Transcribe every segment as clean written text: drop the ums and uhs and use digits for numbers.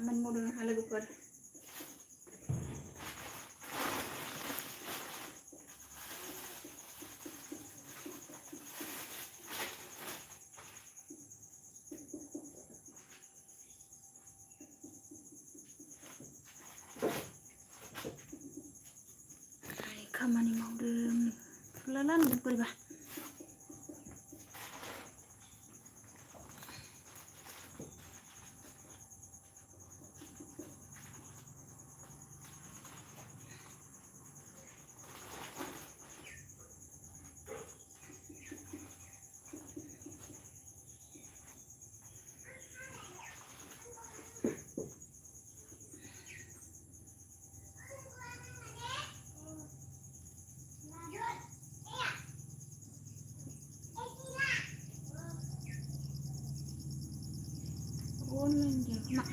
खामानि मावदों आंहा लोगोफोर खामानि मावदों फुलाला नुदों बोरैबा online dia kena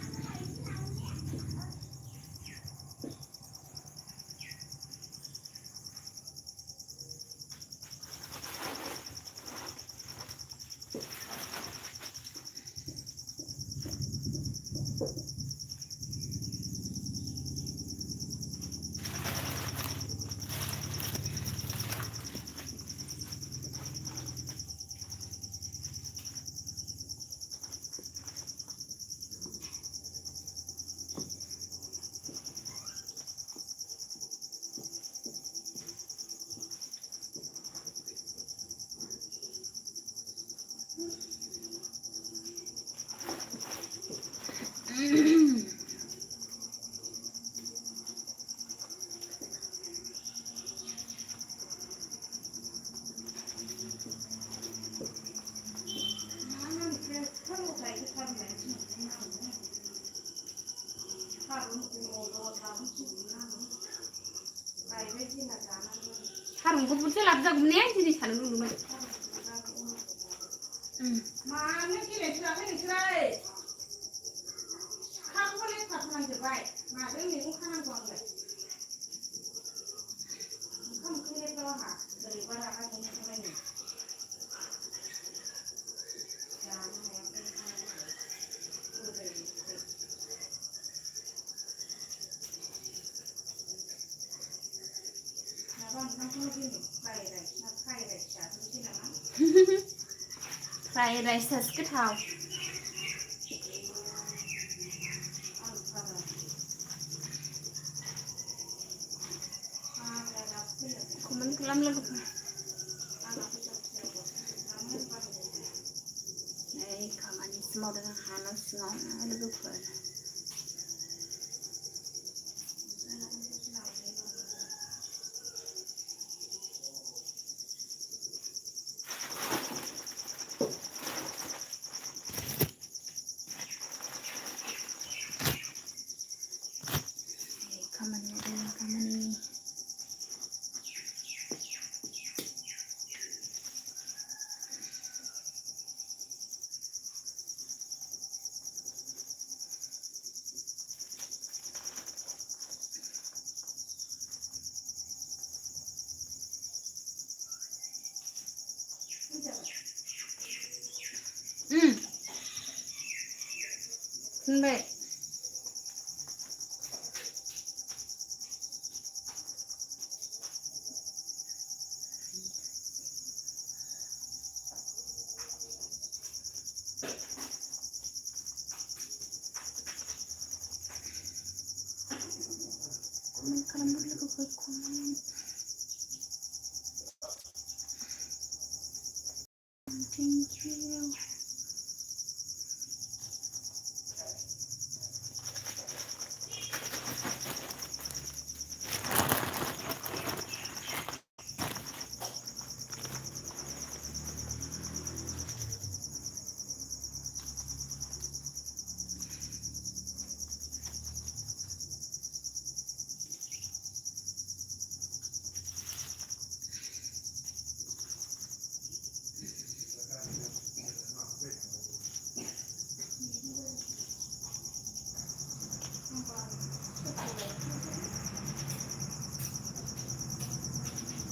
थारुनखौ बुरजा लाबोजागौमोन ने दिनै सानो लुदोंमोन मानो गेलेथोराखै नोंसोरो सिखाखौबो लेखा फोनांजोबबाय माजों मैगं खानांगौ आंलाय ओंखाम ओंख्रिफ्राव आंहा बोरैबा रागा जोंनायनो फ्राइ राइसआसो गोथाव कमेन्ट खालाम लोगोफोर नै खामानिसो मावदों आंहा न' सिङावनो लोगोफोर खामानि मावदों खामानि फुनबाय कमेन्ट खालामदो लोगोफोर कमेन्ट थेंक इउ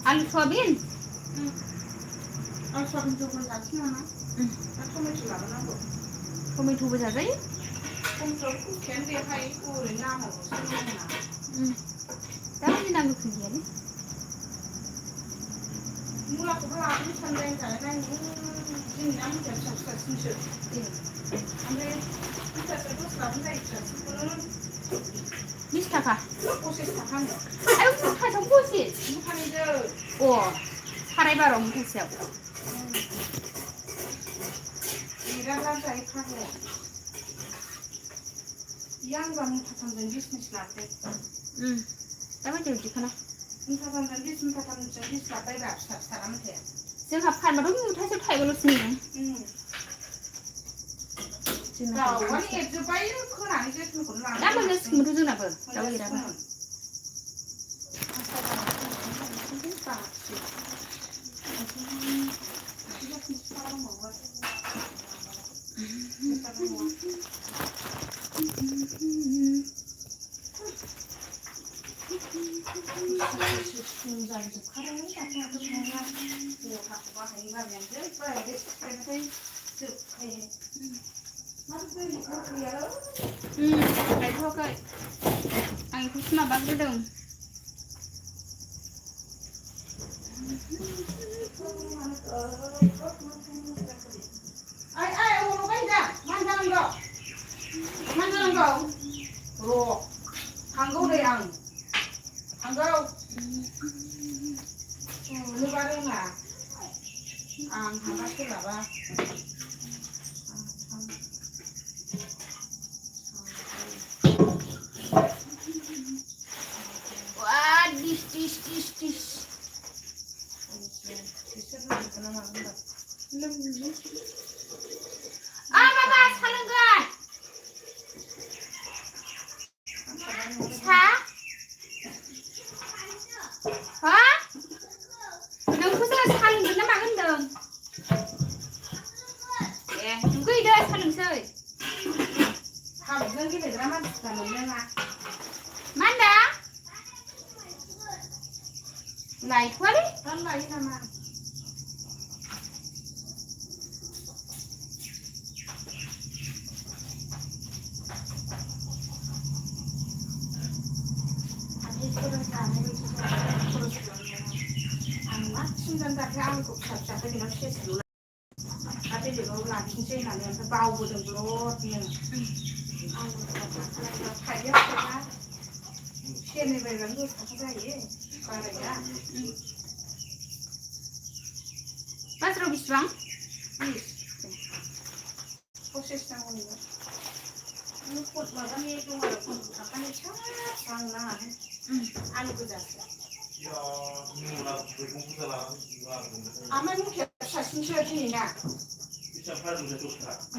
आलु सयाबिन आलु सयाबिन जहल जासै नामा टमेट' लाबोनांगौ टमेट'बो जाजायो 좀 걔네 하이고 나무 쓰는구나. 다운이 나면 그게네. 뭐가 그거랑 비슷한데 잘하는 지금 나무 잡수 진짜. 근데 진짜 저도 나무가 있어. 미스타가. 꽃이 사한 거. 아유, 다 정보시. 한이들 살아봐라, 엄청 일하다 자입하고 이 양반은 파탄전 비스니스 나대. 다운이 어디 가나? 파탄전 비스니스 파탄전 비스니스 나대 แบบ 사람은 돼. 제가 판마로 다시 타이거로 쓰네. 자, 원이 저 바이를 큰 아니지 좀 골라. 나만 지금 루즈나 봐. 저기라 봐. Đấy thôi coi. Anh cũng mà bác cái đồng. Ai ô cái gì 만나는 거. 만나는 거. 로. 한국이랑 한국 lu ba đâu mà hàng bác cái là ba Wah, dis. Mama 사는 거. 사? Đừng có sao xanh thì nó mang đến đường. Đừng có đi đây sao đừng chơi. Không, cái này nó mất là mình lên mà. Manda. Lại quá đi. Con này là mà. 신전다 해안국 잡자들이 막 실수 아들이 놀라 진짜 나면서 바우보든 그러면 타이어가 시험에 배는 거 사자에 말이야. Mas robisz wam? 포시스장 오는 거. 꽃 마감이 좀 어렵고 약간의 장난 안 그졌어. 아마 이렇게 사진 찍어주니까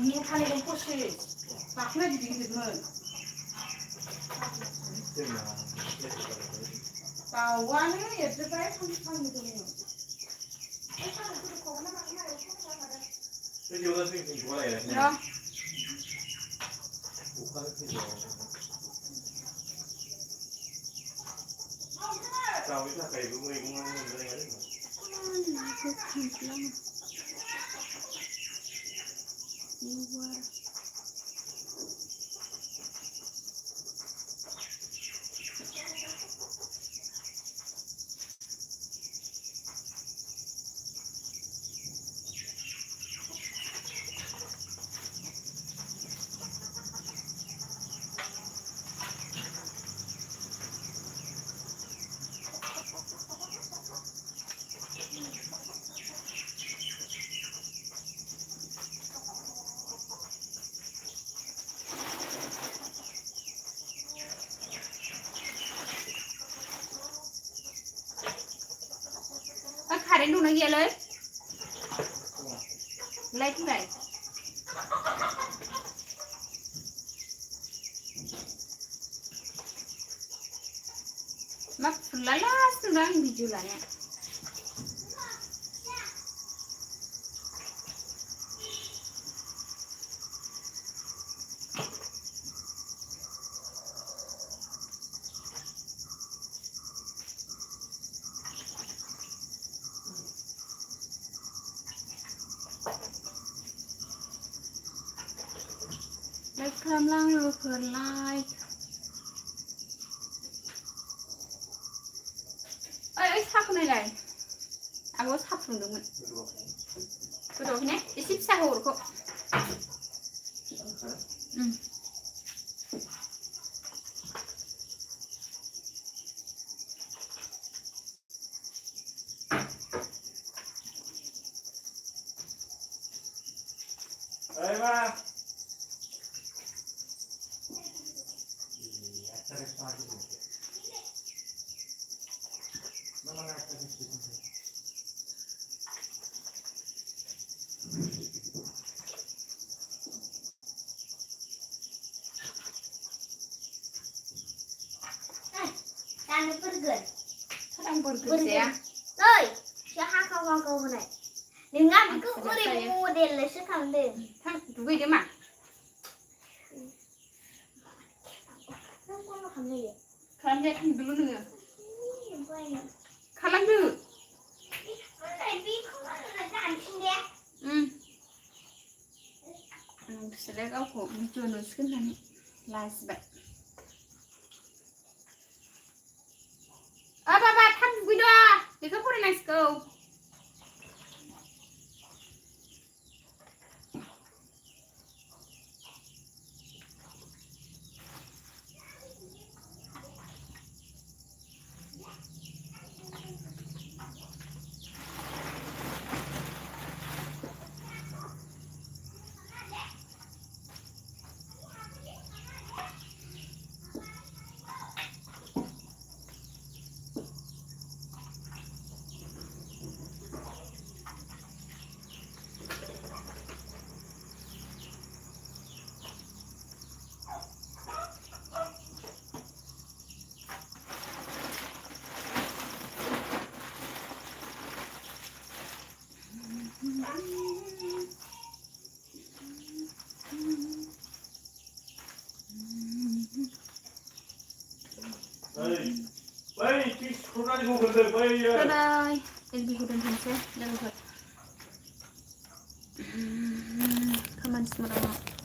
이 판에 꽃이 막 흘러지면 나와는 예쁘다 삼십판이 되는 Rồi. Sao biết là cày của người cũng đây đấy. Khai đến đun nó kia lấy. Lấy cái này. Mak lalas sudah dijualnya. खालामलां लोगोफोरलाय ओइ साहाखौ नायलाय आब'आ साहा फुदुंदोंमोन गोदौआखै ने एसे फिसा हरखौ 사랑 버릇이야. Ơi, cho hai câu này. Đừng ăn cứ đi mua đèn là sẽ không được. 참 누구 이름 아? Nó không được. 사람들 참 누르는 Cái 칼랑드. này vì không là ăn xinh đẹp. select aku video no skin nani last back. Apa tham video. Đi có put nice go. Bye-bye. Elbi hudun hanse. Lalu hot. Kaman semua.